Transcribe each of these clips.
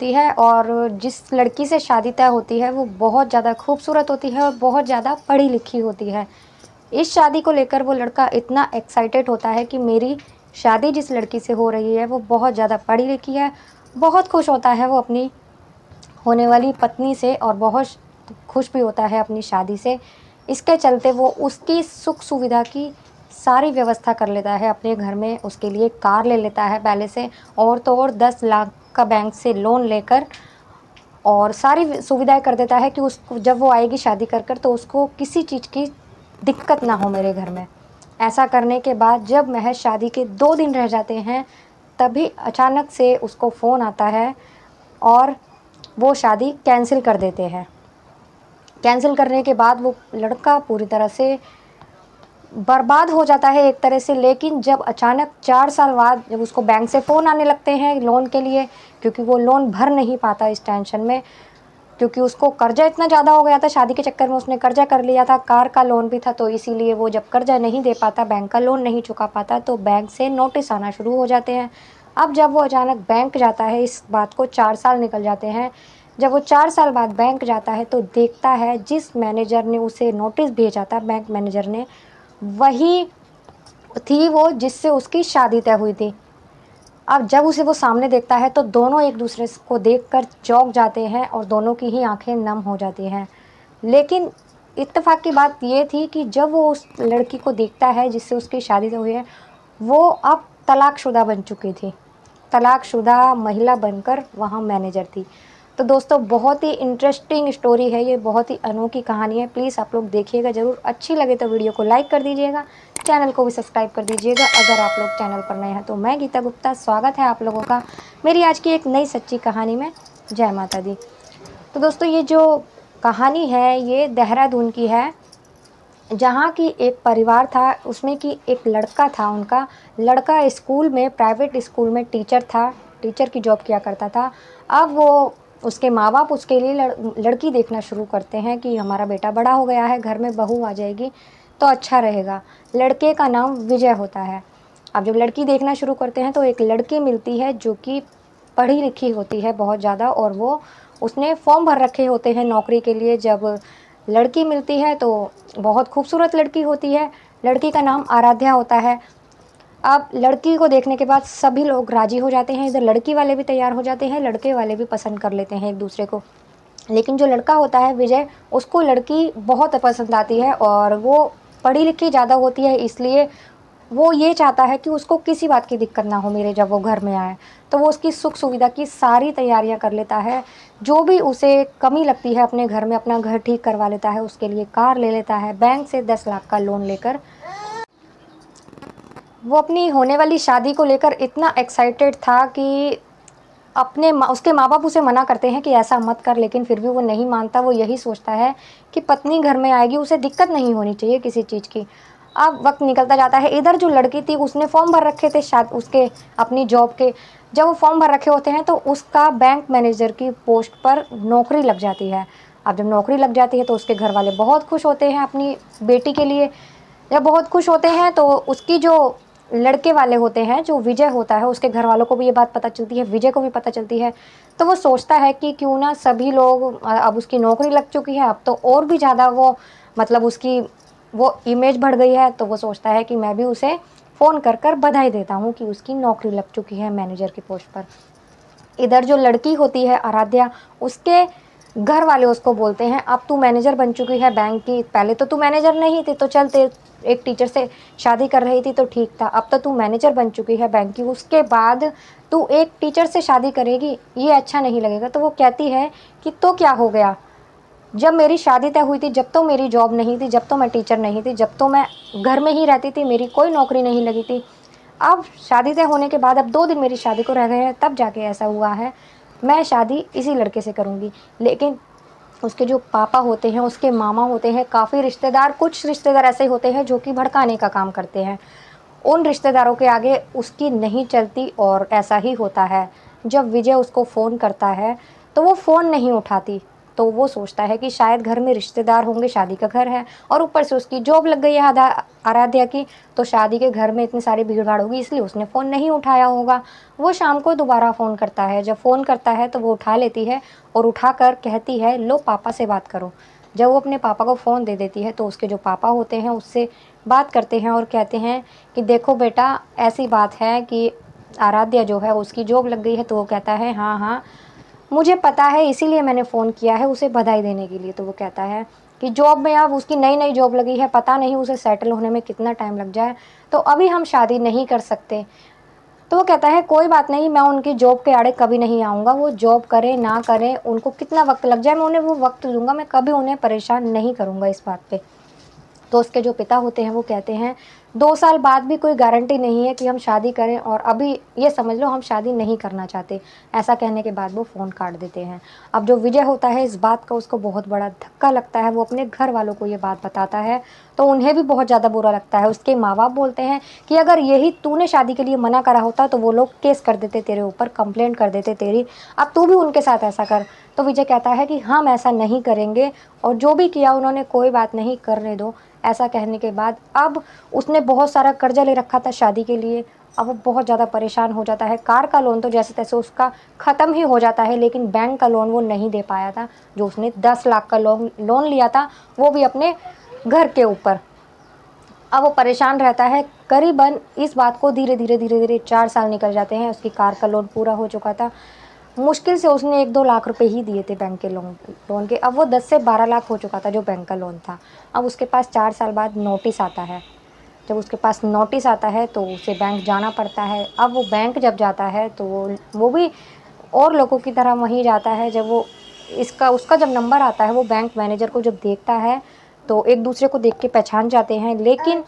होती है और जिस लड़की से शादी तय होती है वो बहुत ज़्यादा खूबसूरत होती है और बहुत ज़्यादा पढ़ी लिखी होती है। इस शादी को लेकर वो लड़का इतना एक्साइटेड होता है कि मेरी शादी जिस लड़की से हो रही है वो बहुत ज़्यादा पढ़ी लिखी है। बहुत खुश होता है वो अपनी होने वाली पत्नी से और बहुत खुश भी होता है अपनी शादी से। इसके चलते वो उसकी सुख सुविधा की सारी व्यवस्था कर लेता है अपने घर में, उसके लिए कार ले लेता है पहले से, और तो और 10 लाख का बैंक से लोन लेकर और सारी सुविधाएं कर देता है कि उसको जब वो आएगी शादी कर कर तो उसको किसी चीज़ की दिक्कत ना हो मेरे घर में। ऐसा करने के बाद जब महज शादी के 2 दिन रह जाते हैं, तभी अचानक से उसको फ़ोन आता है और वो शादी कैंसिल कर देते हैं। कैंसिल करने के बाद वो लड़का पूरी तरह से बर्बाद हो जाता है एक तरह से। लेकिन जब अचानक 4 साल बाद जब उसको बैंक से फ़ोन आने लगते हैं लोन के लिए, क्योंकि वो लोन भर नहीं पाता इस टेंशन में, क्योंकि उसको कर्जा इतना ज़्यादा हो गया था, शादी के चक्कर में उसने कर्जा कर लिया था, कार का लोन भी था, तो इसीलिए वो जब कर्जा नहीं दे पाता, बैंक का लोन नहीं चुका पाता, तो बैंक से नोटिस आना शुरू हो जाते हैं। अब जब वो अचानक बैंक जाता है, इस बात को 4 साल निकल जाते हैं, जब वो 4 साल बाद बैंक जाता है तो देखता है जिस मैनेजर ने उसे नोटिस भेजा था, बैंक मैनेजर ने, वही थी वो जिससे उसकी शादी तय हुई थी। अब जब उसे वो सामने देखता है तो दोनों एक दूसरे को देखकर चौंक जाते हैं और दोनों की ही आंखें नम हो जाती हैं। लेकिन इत्तेफाक की बात ये थी कि जब वो उस लड़की को देखता है जिससे उसकी शादी तय हुई है, वो अब तलाकशुदा बन चुकी थी। तलाकशुदा महिला बनकर वहाँ मैनेजर थी। तो दोस्तों, बहुत ही इंटरेस्टिंग स्टोरी है ये, बहुत ही अनोखी कहानी है। प्लीज़ आप लोग देखिएगा ज़रूर। अच्छी लगे तो वीडियो को लाइक कर दीजिएगा, चैनल को भी सब्सक्राइब कर दीजिएगा अगर आप लोग चैनल पर नए हैं। तो मैं गीता गुप्ता, स्वागत है आप लोगों का मेरी आज की एक नई सच्ची कहानी में। जय माता दी। तो दोस्तों, ये जो कहानी है ये देहरादून की है, जहाँ की एक परिवार था, उसमें कि एक लड़का था। उनका लड़का स्कूल में, प्राइवेट स्कूल में टीचर था, टीचर की जॉब किया करता था। अब वो उसके माँ बाप उसके लिए लड़की देखना शुरू करते हैं कि हमारा बेटा बड़ा हो गया है, घर में बहू आ जाएगी तो अच्छा रहेगा। लड़के का नाम विजय होता है। अब जब लड़की देखना शुरू करते हैं तो एक लड़की मिलती है जो कि पढ़ी लिखी होती है बहुत ज़्यादा, और वो उसने फॉर्म भर रखे होते हैं नौकरी के लिए। जब लड़की मिलती है तो बहुत खूबसूरत लड़की होती है। लड़की का नाम आराध्या होता है। अब लड़की को देखने के बाद सभी लोग राज़ी हो जाते हैं, इधर लड़की वाले भी तैयार हो जाते हैं, लड़के वाले भी पसंद कर लेते हैं एक दूसरे को। लेकिन जो लड़का होता है विजय, उसको लड़की बहुत पसंद आती है और वो पढ़ी लिखी ज़्यादा होती है, इसलिए वो ये चाहता है कि उसको किसी बात की दिक्कत ना हो मेरे जब वो घर में आए। तो वो उसकी सुख सुविधा की सारी तैयारियां कर लेता है। जो भी उसे कमी लगती है अपने घर में, अपना घर ठीक करवा लेता है, उसके लिए कार ले लेता है बैंक से 10 लाख का लोन लेकर। वो अपनी होने वाली शादी को लेकर इतना एक्साइटेड था कि उसके माँ बाप उसे मना करते हैं कि ऐसा मत कर, लेकिन फिर भी वो नहीं मानता। वो यही सोचता है कि पत्नी घर में आएगी, उसे दिक्कत नहीं होनी चाहिए किसी चीज़ की। अब वक्त निकलता जाता है। इधर जो लड़की थी उसने फॉर्म भर रखे थे शायद उसके अपनी जॉब के। जब वो फॉर्म भर रखे होते हैं तो उसका बैंक मैनेजर की पोस्ट पर नौकरी लग जाती है। अब जब नौकरी लग जाती है तो उसके घर वाले बहुत खुश होते हैं अपनी बेटी के लिए। जब बहुत खुश होते हैं तो उसकी जो लड़के वाले होते हैं, जो विजय होता है, उसके घर वालों को भी ये बात पता चलती है, विजय को भी पता चलती है। तो वो सोचता है कि क्यों ना सभी लोग, अब उसकी नौकरी लग चुकी है, अब तो और भी ज़्यादा वो, मतलब उसकी वो इमेज बढ़ गई है, तो वो सोचता है कि मैं भी उसे फ़ोन कर कर बधाई देता हूँ कि उसकी नौकरी लग चुकी है मैनेजर की पोस्ट पर। इधर जो लड़की होती है आराध्या, उसके घर वाले उसको बोलते हैं अब तू मैनेजर बन चुकी है बैंक की, पहले तो तू मैनेजर नहीं थी, तो चल एक टीचर से शादी कर रही थी तो ठीक था, अब तो तू मैनेजर बन चुकी है बैंक की, उसके बाद तू एक टीचर से शादी करेगी, ये अच्छा नहीं लगेगा। तो वो कहती है कि तो क्या हो गया, जब मेरी शादी तय हुई थी, जब तो मेरी जॉब नहीं थी, जब तो मैं टीचर नहीं थी, जब तो मैं घर में ही रहती थी, मेरी कोई नौकरी नहीं लगी थी। अब शादी तय होने के बाद अब 2 दिन मेरी शादी को रह गए हैं, तब जाके ऐसा हुआ है। मैं शादी इसी लड़के से करूँगी। लेकिन उसके जो पापा होते हैं, उसके मामा होते हैं, काफ़ी रिश्तेदार, कुछ रिश्तेदार ऐसे होते हैं जो कि भड़काने का काम करते हैं। उन रिश्तेदारों के आगे उसकी नहीं चलती और ऐसा ही होता है। जब विजय उसको फ़ोन करता है तो वो फ़ोन नहीं उठाती। तो वो सोचता है कि शायद घर में रिश्तेदार होंगे, शादी का घर है और ऊपर से उसकी जॉब लग गई है आराध्या की, तो शादी के घर में इतनी सारी भीड़-भाड़ होगी इसलिए उसने फ़ोन नहीं उठाया होगा। वो शाम को दोबारा फ़ोन करता है, जब फ़ोन करता है तो वो उठा लेती है और उठाकर कहती है, लो पापा से बात करो। जब वो अपने पापा को फ़ोन दे देती है तो उसके जो पापा होते हैं उससे बात करते हैं और कहते हैं कि देखो बेटा, ऐसी बात है कि आराध्या जो है उसकी जॉब लग गई है। तो वो कहता है, हाँ हाँ मुझे पता है, इसीलिए मैंने फ़ोन किया है उसे बधाई देने के लिए। तो वो कहता है कि जॉब में, अब उसकी नई नई जॉब लगी है, पता नहीं उसे सेटल होने में कितना टाइम लग जाए, तो अभी हम शादी नहीं कर सकते। तो वो कहता है कोई बात नहीं, मैं उनकी जॉब के आड़े कभी नहीं आऊँगा, वो जॉब करें ना करें, उनको कितना वक्त लग जाए मैं उन्हें वो वक्त दूंगा, मैं कभी उन्हें परेशान नहीं करूँगा इस बात पे। तो उसके जो पिता होते हैं वो कहते हैं 2 साल बाद भी कोई गारंटी नहीं है कि हम शादी करें, और अभी ये समझ लो हम शादी नहीं करना चाहते। ऐसा कहने के बाद वो फ़ोन काट देते हैं। अब जो विजय होता है इस बात का उसको बहुत बड़ा धक्का लगता है, वो अपने घर वालों को ये बात बताता है तो उन्हें भी बहुत ज़्यादा बुरा लगता है। उसके माँ बाप बोलते हैं कि अगर यही तूने शादी के लिए मना करा होता तो वो लोग केस कर देते तेरे ऊपर, कंप्लेंट कर देते तेरी, अब तू भी उनके साथ ऐसा कर। तो विजय कहता है कि हम ऐसा नहीं करेंगे और जो भी किया उन्होंने कोई बात नहीं, करने दो। ऐसा कहने के बाद अब उसने बहुत सारा कर्जा ले रखा था शादी के लिए, अब वो बहुत ज़्यादा परेशान हो जाता है। कार का लोन तो जैसे तैसे उसका ख़त्म ही हो जाता है, लेकिन बैंक का लोन वो नहीं दे पाया था, जो उसने 10 लाख का लोन लिया था, वो भी अपने घर के ऊपर। अब वो परेशान रहता है। करीबन इस बात को धीरे धीरे 4 साल निकल जाते हैं। उसकी कार का लोन पूरा हो चुका था। मुश्किल से उसने 1-2 लाख रुपए ही दिए थे बैंक के लोन के। अब वो 10 से 12 लाख हो चुका था जो बैंक का लोन था। अब उसके पास 4 साल बाद नोटिस आता है। जब उसके पास नोटिस आता है तो उसे बैंक जाना पड़ता है। अब वो बैंक जब जाता है तो वो भी और लोगों की तरह वहीं जाता है। जब वो इसका उसका जब नंबर आता है, वो बैंक मैनेजर को जब देखता है तो एक दूसरे को देख के पहचान जाते हैं, लेकिन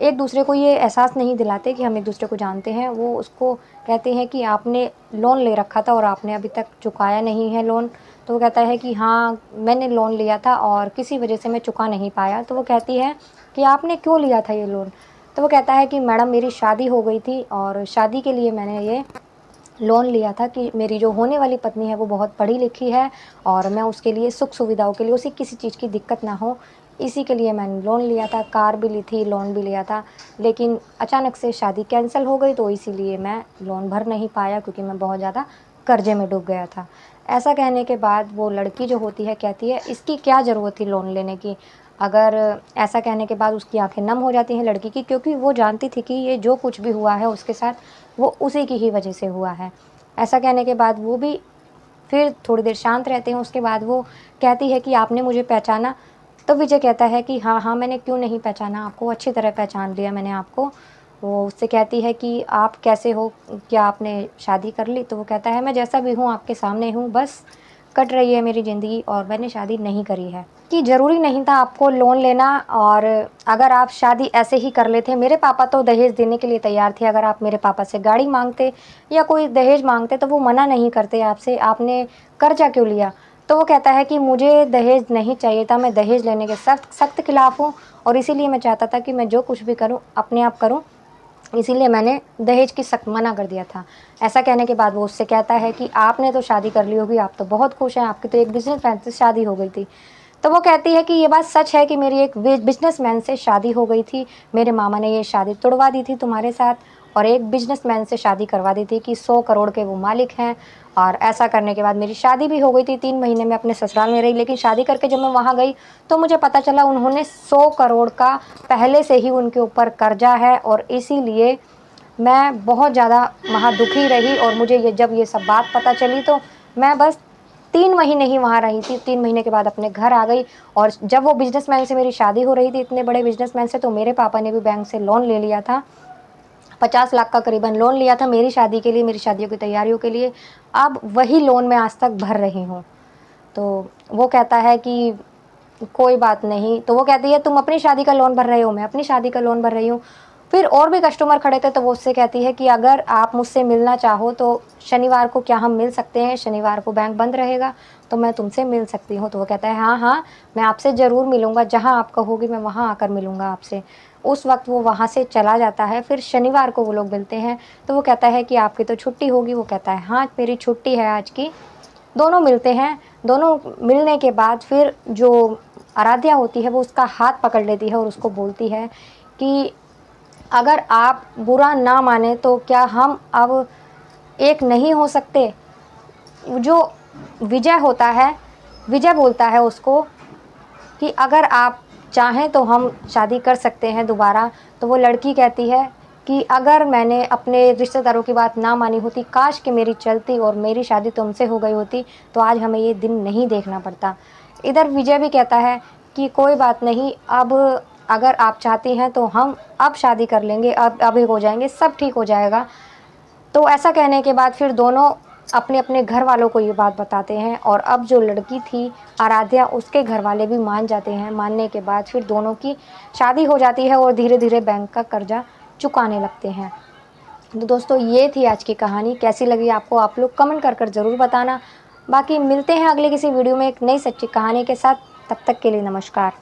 एक दूसरे को ये एहसास नहीं दिलाते कि हम एक दूसरे को जानते हैं। वो उसको कहते हैं कि आपने लोन ले रखा था और आपने अभी तक चुकाया नहीं है लोन। तो वो कहता है कि हाँ, मैंने लोन लिया था और किसी वजह से मैं चुका नहीं पाया। तो वो कहती है कि आपने क्यों लिया था ये लोन? तो वो कहता है कि मैडम मेरी शादी हो गई थी और शादी के लिए मैंने ये लोन लिया था कि मेरी जो होने वाली पत्नी है वो बहुत पढ़ी लिखी है और मैं उसके लिए सुख सुविधाओं के लिए, उसे किसी चीज़ की दिक्कत ना हो, इसी के लिए मैंने लोन लिया था। कार भी ली थी, लोन भी लिया था, लेकिन अचानक से शादी कैंसिल हो गई तो इसीलिए मैं लोन भर नहीं पाया, क्योंकि मैं बहुत ज़्यादा कर्जे में डूब गया था। ऐसा कहने के बाद वो लड़की जो होती है कहती है इसकी क्या ज़रूरत थी लोन लेने की। अगर ऐसा कहने के बाद उसकी आंखें नम हो जाती हैं लड़की की, क्योंकि वो जानती थी कि ये जो कुछ भी हुआ है उसके साथ वो उसी की ही वजह से हुआ है। ऐसा कहने के बाद वो भी फिर थोड़ी देर शांत रहते हैं। उसके बाद वो कहती है कि आपने मुझे पहचाना? तो विजय कहता है कि हाँ हाँ, मैंने क्यों नहीं पहचाना आपको, अच्छी तरह पहचान लिया मैंने आपको। वो उससे कहती है कि आप कैसे हो, क्या आपने शादी कर ली? तो वो कहता है मैं जैसा भी हूँ आपके सामने हूँ, बस कट रही है मेरी ज़िंदगी और मैंने शादी नहीं करी है। कि ज़रूरी नहीं था आपको लोन लेना, और अगर आप शादी ऐसे ही कर लेते, मेरे पापा तो दहेज देने के लिए तैयार थे, अगर आप मेरे पापा से गाड़ी मांगते या कोई दहेज मांगते तो वो मना नहीं करते आपसे, आपने कर्जा क्यों लिया? तो वो कहता है कि मुझे दहेज नहीं चाहिए था, मैं दहेज लेने के सख्त सख्त खिलाफ़ हूँ और इसीलिए मैं चाहता था कि मैं जो कुछ भी करूँ अपने आप करूँ, इसीलिए मैंने दहेज की सख्त मना कर दिया था। ऐसा कहने के बाद वो उससे कहता है कि आपने तो शादी कर ली होगी, आप तो बहुत खुश हैं, आपकी तो एक बिज़नेसमैन से शादी हो गई थी। तो वो कहती है कि ये बात सच है कि मेरी एक बिज़नेसमैन से शादी हो गई थी। मेरे मामा ने ये शादी तुड़वा दी थी तुम्हारे साथ और एक बिज़नेसमैन से शादी करवा दी थी कि 100 करोड़ के वो मालिक हैं। और ऐसा करने के बाद मेरी शादी भी हो गई थी, 3 महीने में अपने ससुराल में रही, लेकिन शादी करके जब मैं वहाँ गई तो मुझे पता चला उन्होंने 100 करोड़ का पहले से ही उनके ऊपर कर्जा है, और इसीलिए मैं बहुत ज़्यादा वहाँ दुखी रही। और मुझे जब ये सब बात पता चली तो मैं बस 3 महीने ही वहाँ रही थी। 3 महीने के बाद अपने घर आ गई, और जब वो बिज़नेसमैन से मेरी शादी हो रही थी, इतने बड़े बिज़नेसमैन से, तो मेरे पापा ने भी बैंक से लोन ले लिया था। 50 लाख का करीबन लोन लिया था मेरी शादी के लिए, मेरी शादियों की तैयारियों के लिए। अब वही लोन मैं आज तक भर रही हूँ। तो वो कहता है कि कोई बात नहीं। तो वो कहती है तुम अपनी शादी का लोन भर रहे हो, मैं अपनी शादी का लोन भर रही हूँ। फिर और भी कस्टमर खड़े थे तो वो उससे कहती है कि अगर आप मुझसे मिलना चाहो तो शनिवार को क्या हम मिल सकते हैं? शनिवार को बैंक बंद रहेगा तो मैं तुमसे मिल सकती हूँ। तो वो कहता है हाँ हाँ, मैं आपसे ज़रूर मिलूँगा, जहाँ आप कहोगी मैं वहाँ आकर मिलूँगा आपसे। उस वक्त वो वहाँ से चला जाता है। फिर शनिवार को वो लोग मिलते हैं। तो वो कहता है कि आपकी तो छुट्टी होगी? वो कहता है हाँ, मेरी छुट्टी है आज की, दोनों मिलते हैं। दोनों मिलने के बाद फिर जो आराध्या होती है वो उसका हाथ पकड़ लेती है और उसको बोलती है कि अगर आप बुरा ना माने तो क्या हम अब एक नहीं हो सकते। जो विजय होता है, विजय बोलता है उसको कि अगर आप चाहें तो हम शादी कर सकते हैं दोबारा। तो वो लड़की कहती है कि अगर मैंने अपने रिश्तेदारों की बात ना मानी होती, काश कि मेरी चलती और मेरी शादी तुमसे हो गई होती, तो आज हमें ये दिन नहीं देखना पड़ता। इधर विजय भी कहता है कि कोई बात नहीं, अब अगर आप चाहती हैं तो हम अब शादी कर लेंगे, अब अभी हो जाएंगे, सब ठीक हो जाएगा। तो ऐसा कहने के बाद फिर दोनों अपने अपने घर वालों को ये बात बताते हैं और अब जो लड़की थी आराध्या, उसके घर वाले भी मान जाते हैं। मानने के बाद फिर दोनों की शादी हो जाती है और धीरे धीरे बैंक का कर्जा चुकाने लगते हैं। तो दोस्तों ये थी आज की कहानी। कैसी लगी आपको आप लोग कमेंट कर कर ज़रूर बताना। बाकी मिलते हैं अगले किसी वीडियो में एक नई सच्ची कहानी के साथ। तब तक के लिए नमस्कार।